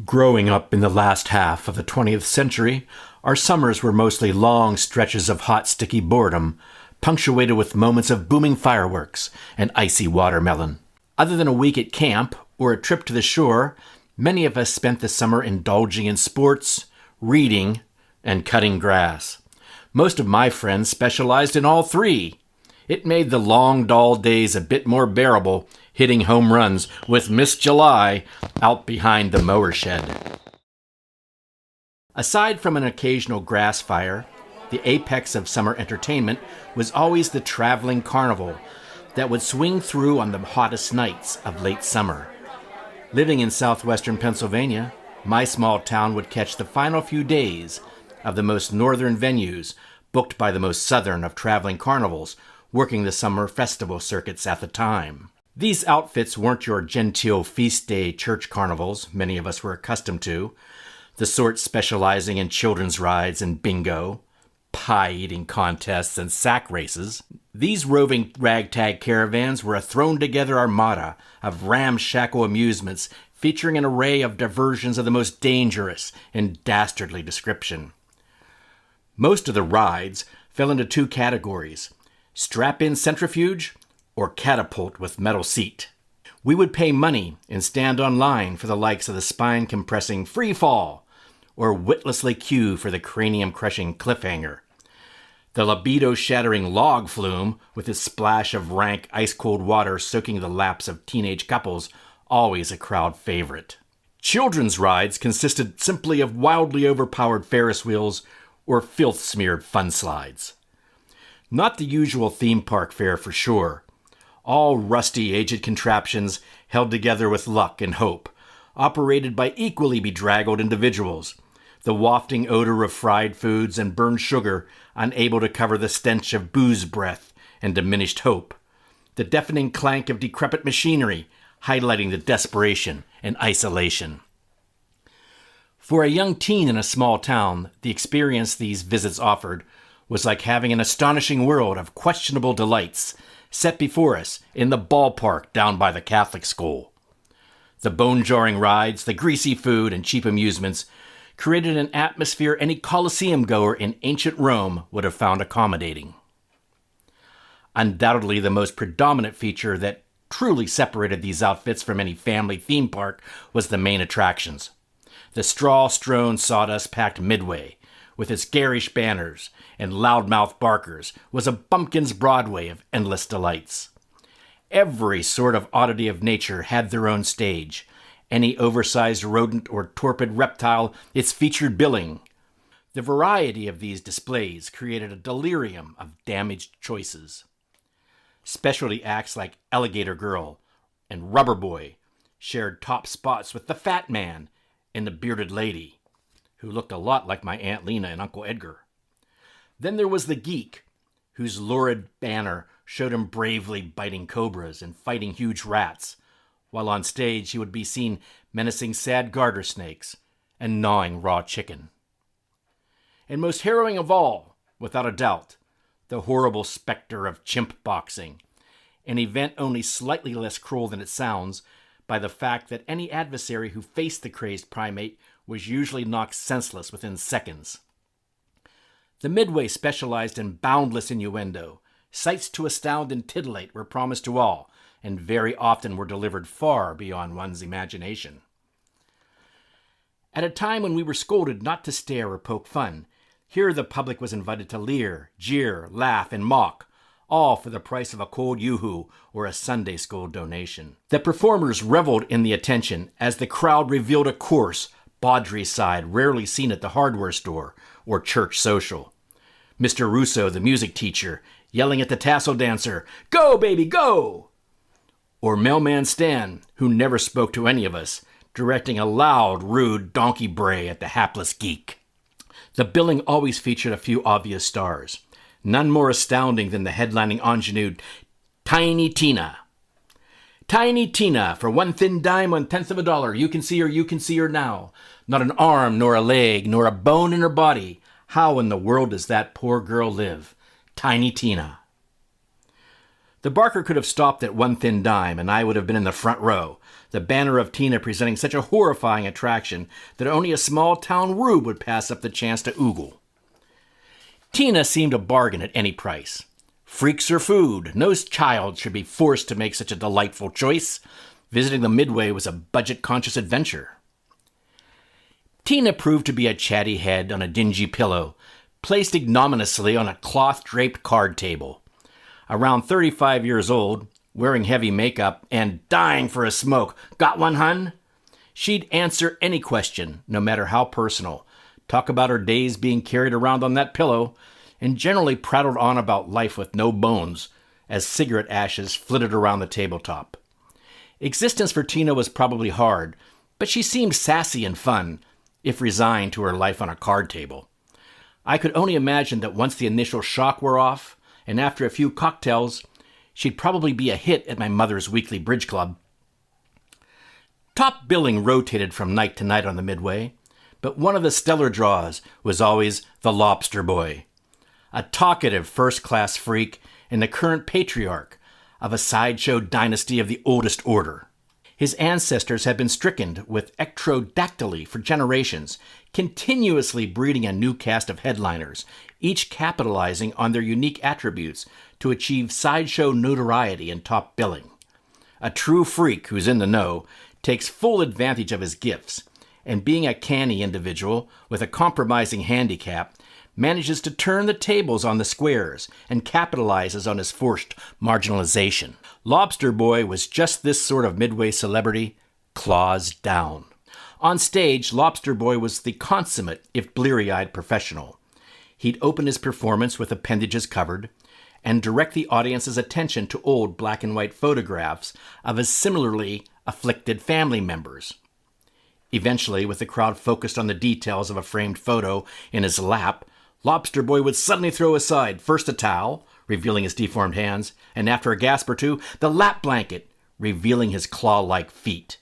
Growing up in the last half of the 20th century, our summers were mostly long stretches of hot, sticky boredom, punctuated with moments of booming fireworks and icy watermelon. Other than a week at camp or a trip to the shore, many of us spent the summer indulging in sports, reading, and cutting grass. Most of my friends specialized in all three. It made the long, dull days a bit more bearable, hitting home runs with Miss July out behind the mower shed. Aside from an occasional grass fire, the apex of summer entertainment was always the traveling carnival that would swing through on the hottest nights of late summer. Living in southwestern Pennsylvania, my small town would catch the final few days of the most northern venues booked by the most southern of traveling carnivals working the summer festival circuits at the time. These outfits weren't your genteel feast day church carnivals many of us were accustomed to, the sort specializing in children's rides and bingo, pie-eating contests, and sack races. These roving ragtag caravans were a thrown-together armada of ramshackle amusements featuring an array of diversions of the most dangerous and dastardly description. Most of the rides fell into two categories: strap-in centrifuge or catapult with metal seat. We would pay money and stand on line for the likes of the spine-compressing free fall or witlessly queue for the cranium-crushing cliffhanger. The libido-shattering log flume, with its splash of rank, ice-cold water soaking the laps of teenage couples, always a crowd favorite. Children's rides consisted simply of wildly overpowered Ferris wheels or filth-smeared fun slides. Not the usual theme park fare for sure. All rusty, aged contraptions held together with luck and hope, operated by equally bedraggled individuals, the wafting odor of fried foods and burned sugar unable to cover the stench of booze breath and diminished hope, the deafening clank of decrepit machinery highlighting the desperation and isolation. For a young teen in a small town, the experience these visits offered was like having an astonishing world of questionable delights set before us in the ballpark down by the Catholic school. The bone-jarring rides, the greasy food, and cheap amusements created an atmosphere any Colosseum goer in ancient Rome would have found accommodating. Undoubtedly, the most predominant feature that truly separated these outfits from any family theme park was the main attractions. The straw-strewn, sawdust-packed Midway, with its garish banners and loudmouth barkers, was a bumpkin's Broadway of endless delights. Every sort of oddity of nature had their own stage, any oversized rodent or torpid reptile its featured billing. The variety of these displays created a delirium of damaged choices. Specialty acts like Alligator Girl and Rubber Boy shared top spots with the Fat Man and the Bearded Lady, who looked a lot like my Aunt Lena and Uncle Edgar. Then there was the Geek, whose lurid banner showed him bravely biting cobras and fighting huge rats, while on stage he would be seen menacing sad garter snakes and gnawing raw chicken. And most harrowing of all, without a doubt, the horrible specter of chimp boxing, an event only slightly less cruel than it sounds by the fact that any adversary who faced the crazed primate was usually knocked senseless within seconds. The Midway specialized in boundless innuendo. Sights to astound and titillate were promised to all, and very often were delivered far beyond one's imagination. At a time when we were scolded not to stare or poke fun, here the public was invited to leer, jeer, laugh, and mock, all for the price of a cold yoo-hoo or a Sunday school donation. The performers reveled in the attention as the crowd revealed a coarse, bawdry side rarely seen at the hardware store or church social. Mr. Russo, the music teacher, yelling at the tassel dancer, "Go, baby, go!" Or Mailman Stan, who never spoke to any of us, directing a loud, rude donkey bray at the hapless geek. The billing always featured a few obvious stars, none more astounding than the headlining ingenue Tiny Tina. Tiny Tina, for one thin dime, 1/10 of a dollar. You can see her now. Not an arm, nor a leg, nor a bone in her body. How in the world does that poor girl live? Tiny Tina. The barker could have stopped at one thin dime, and I would have been in the front row, the banner of Tina presenting such a horrifying attraction that only a small-town rube would pass up the chance to oogle. Tina seemed a bargain at any price. Freaks or food, no child should be forced to make such a delightful choice. Visiting the Midway was a budget-conscious adventure. Tina proved to be a chatty head on a dingy pillow, placed ignominiously on a cloth-draped card table. Around 35 years old, wearing heavy makeup, and dying for a smoke. Got one, hun? She'd answer any question, no matter how personal, talk about her days being carried around on that pillow, and generally prattled on about life with no bones, as cigarette ashes flitted around the tabletop. Existence for Tina was probably hard, but she seemed sassy and fun, if resigned to her life on a card table. I could only imagine that once the initial shock wore off, and after a few cocktails, she'd probably be a hit at my mother's weekly bridge club. Top billing rotated from night to night on the Midway, but one of the stellar draws was always the Lobster Boy, a talkative first-class freak and the current patriarch of a sideshow dynasty of the oldest order. His ancestors had been stricken with ectrodactyly for generations, continuously breeding a new cast of headliners, each capitalizing on their unique attributes to achieve sideshow notoriety and top billing. A true freak who's in the know takes full advantage of his gifts, and being a canny individual with a compromising handicap, manages to turn the tables on the squares and capitalizes on his forced marginalization. Lobster Boy was just this sort of Midway celebrity, claws down. On stage, Lobster Boy was the consummate, if bleary-eyed, professional. He'd open his performance with appendages covered and direct the audience's attention to old black and white photographs of his similarly afflicted family members. Eventually, with the crowd focused on the details of a framed photo in his lap, Lobster Boy would suddenly throw aside first a towel, revealing his deformed hands, and after a gasp or two, the lap blanket, revealing his claw-like feet.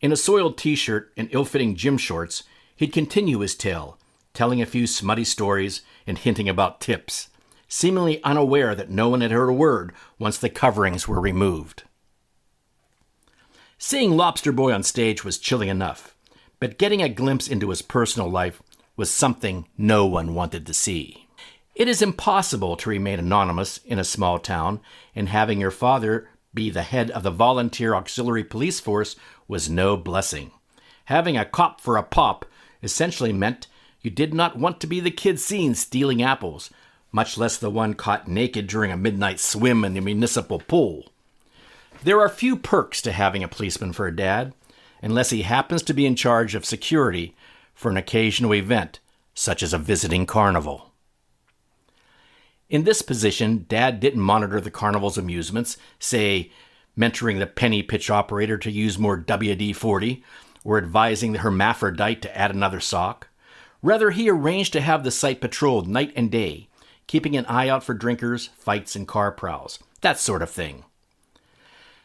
In a soiled t-shirt and ill-fitting gym shorts, he'd continue his tale, telling a few smutty stories and hinting about tips, seemingly unaware that no one had heard a word once the coverings were removed. Seeing Lobster Boy on stage was chilling enough, but getting a glimpse into his personal life was something no one wanted to see. It is impossible to remain anonymous in a small town, and having your father be the head of the volunteer auxiliary police force was no blessing. Having a cop for a pop essentially meant you did not want to be the kid seen stealing apples, much less the one caught naked during a midnight swim in the municipal pool. There are few perks to having a policeman for a dad, unless he happens to be in charge of security for an occasional event, such as a visiting carnival. In this position, Dad didn't monitor the carnival's amusements, say, mentoring the penny pitch operator to use more WD-40, or advising the hermaphrodite to add another sock. Rather, he arranged to have the site patrolled night and day, keeping an eye out for drinkers, fights, and car prowls, that sort of thing.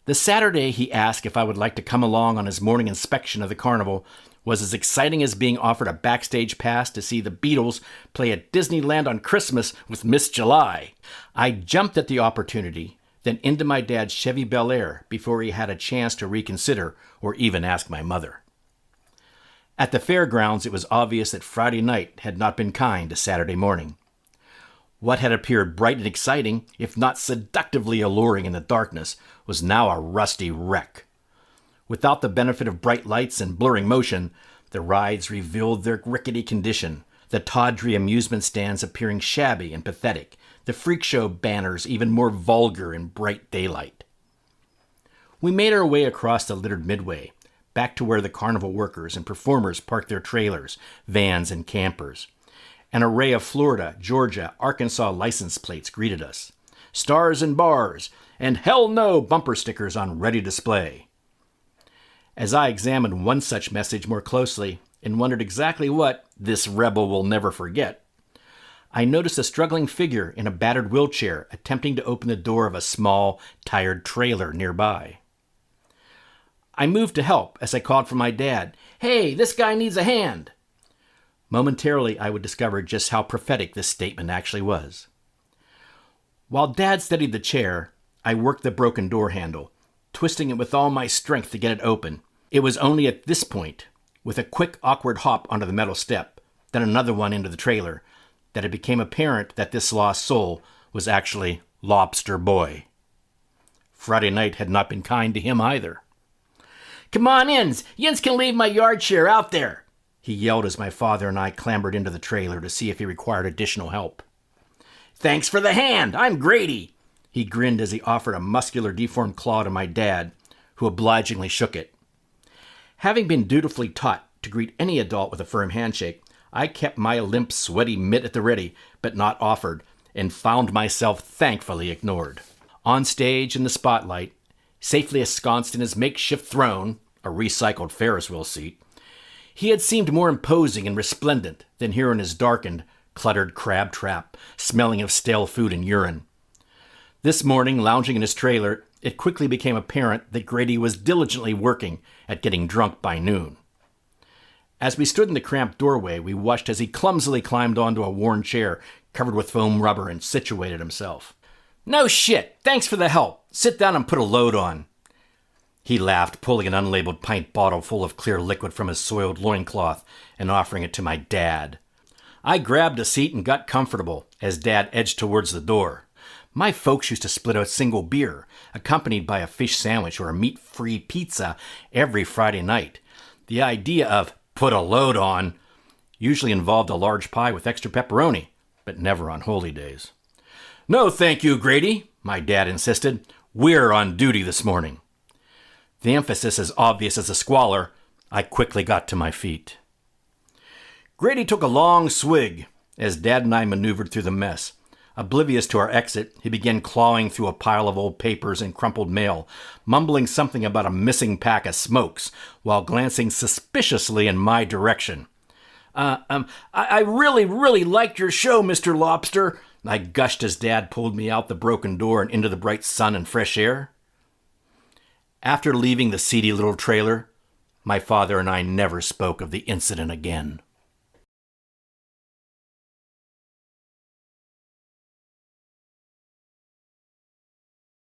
The Saturday he asked if I would like to come along on his morning inspection of the carnival was as exciting as being offered a backstage pass to see the Beatles play at Disneyland on Christmas with Miss July. I jumped at the opportunity, then into my dad's Chevy Bel Air before he had a chance to reconsider or even ask my mother. At the fairgrounds, it was obvious that Friday night had not been kind to Saturday morning. What had appeared bright and exciting, if not seductively alluring in the darkness, was now a rusty wreck. Without the benefit of bright lights and blurring motion, the rides revealed their rickety condition, the tawdry amusement stands appearing shabby and pathetic, the freak show banners even more vulgar in bright daylight. We made our way across the littered Midway, back to where the carnival workers and performers parked their trailers, vans, and campers. An array of Florida, Georgia, Arkansas license plates greeted us. Stars and bars, and hell no bumper stickers on ready display. As I examined one such message more closely and wondered exactly what this rebel will never forget, I noticed a struggling figure in a battered wheelchair attempting to open the door of a small, tired trailer nearby. I moved to help as I called for my dad. "Hey, this guy needs a hand!" Momentarily, I would discover just how prophetic this statement actually was. While Dad steadied the chair, I worked the broken door handle, twisting it with all my strength to get it open. It was only at this point, with a quick, awkward hop onto the metal step, then another one into the trailer, that it became apparent that this lost soul was actually Lobster Boy. Friday night had not been kind to him either. "Come on, Yins! Yins can leave my yard share out there!" he yelled as my father and I clambered into the trailer to see if he required additional help. "Thanks for the hand! I'm Grady!" He grinned as he offered a muscular, deformed claw to my dad, who obligingly shook it. Having been dutifully taught to greet any adult with a firm handshake, I kept my limp, sweaty mitt at the ready, but not offered, and found myself thankfully ignored. On stage in the spotlight, safely ensconced in his makeshift throne, a recycled Ferris wheel seat, he had seemed more imposing and resplendent than here in his darkened, cluttered crab trap, smelling of stale food and urine. This morning, lounging in his trailer, it quickly became apparent that Grady was diligently working at getting drunk by noon. As we stood in the cramped doorway, we watched as he clumsily climbed onto a worn chair covered with foam rubber and situated himself. "No shit! Thanks for the help! Sit down and put a load on." He laughed, pulling an unlabeled pint bottle full of clear liquid from his soiled loincloth and offering it to my dad. I grabbed a seat and got comfortable as Dad edged towards the door. My folks used to split a single beer, accompanied by a fish sandwich or a meat-free pizza every Friday night. The idea of "put a load on" usually involved a large pie with extra pepperoni, but never on holy days. "No, thank you, Grady," my dad insisted. "We're on duty this morning." The emphasis as obvious as the squalor, I quickly got to my feet. Grady took a long swig as Dad and I maneuvered through the mess. Oblivious to our exit, he began clawing through a pile of old papers and crumpled mail, mumbling something about a missing pack of smokes, while glancing suspiciously in my direction. I really liked your show, Mr. Lobster," I gushed as Dad pulled me out the broken door and into the bright sun and fresh air. After leaving the seedy little trailer, my father and I never spoke of the incident again.